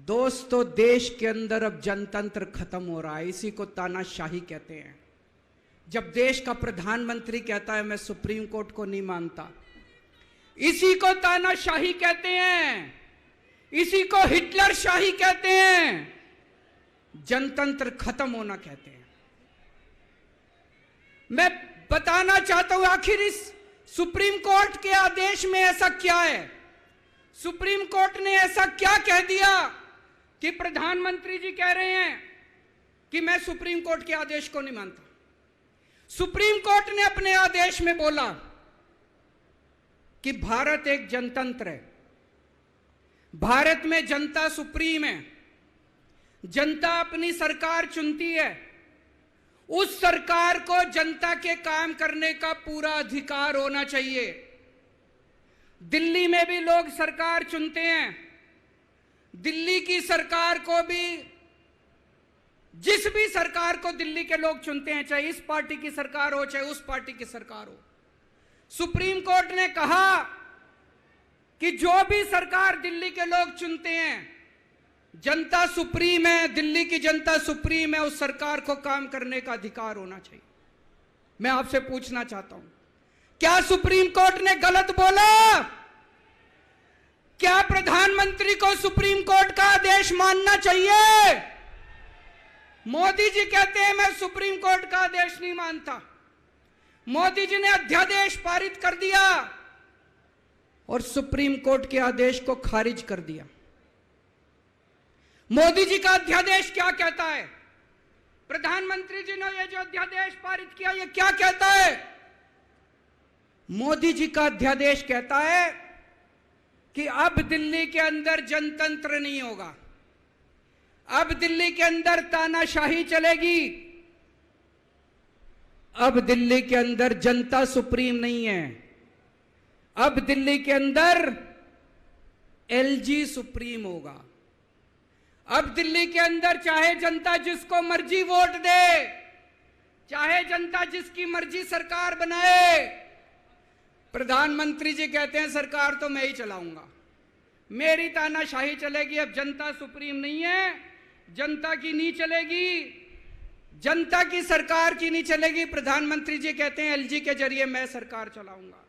दोस्तों, देश के अंदर अब जनतंत्र खत्म हो रहा है। इसी को तानाशाही कहते हैं। जब देश का प्रधानमंत्री कहता है मैं सुप्रीम कोर्ट को नहीं मानता, इसी को तानाशाही कहते हैं, इसी को हिटलर शाही कहते हैं, जनतंत्र खत्म होना कहते हैं। मैं बताना चाहता हूं आखिर इस सुप्रीम कोर्ट के आदेश में ऐसा क्या है। सुप्रीम कोर्ट ने ऐसा क्या कह दिया कि प्रधानमंत्री जी कह रहे हैं कि मैं सुप्रीम कोर्ट के आदेश को नहीं मानता। सुप्रीम कोर्ट ने अपने आदेश में बोला कि भारत एक जनतंत्र है, भारत में जनता सुप्रीम है, जनता अपनी सरकार चुनती है, उस सरकार को जनता के काम करने का पूरा अधिकार होना चाहिए। दिल्ली में भी लोग सरकार चुनते हैं, दिल्ली की सरकार को भी, जिस भी सरकार को दिल्ली के लोग चुनते हैं, चाहे इस पार्टी की सरकार हो चाहे उस पार्टी की सरकार हो, सुप्रीम कोर्ट ने कहा कि जो भी सरकार दिल्ली के लोग चुनते हैं, जनता सुप्रीम है, दिल्ली की जनता सुप्रीम है, उस सरकार को काम करने का अधिकार होना चाहिए। मैं आपसे पूछना चाहता हूं, क्या सुप्रीम कोर्ट ने गलत बोला? क्या प्रधानमंत्री को सुप्रीम कोर्ट का आदेश मानना चाहिए? मोदी जी कहते हैं मैं सुप्रीम कोर्ट का आदेश नहीं मानता। मोदी जी ने अध्यादेश पारित कर दिया और सुप्रीम कोर्ट के आदेश को खारिज कर दिया। मोदी जी का अध्यादेश क्या कहता है? प्रधानमंत्री जी ने यह जो अध्यादेश पारित किया, यह क्या कहता है? मोदी जी का अध्यादेश कहता है कि अब दिल्ली के अंदर जनतंत्र नहीं होगा, अब दिल्ली के अंदर तानाशाही चलेगी, अब दिल्ली के अंदर जनता सुप्रीम नहीं है, अब दिल्ली के अंदर एलजी सुप्रीम होगा। अब दिल्ली के अंदर चाहे जनता जिसको मर्जी वोट दे, चाहे जनता जिसकी मर्जी सरकार बनाए, प्रधानमंत्री जी कहते हैं सरकार तो मैं ही चलाऊंगा, मेरी तानाशाही चलेगी। अब जनता सुप्रीम नहीं है, जनता की नहीं चलेगी, जनता की सरकार की नहीं चलेगी। प्रधानमंत्री जी कहते हैं एलजी के जरिए मैं सरकार चलाऊंगा।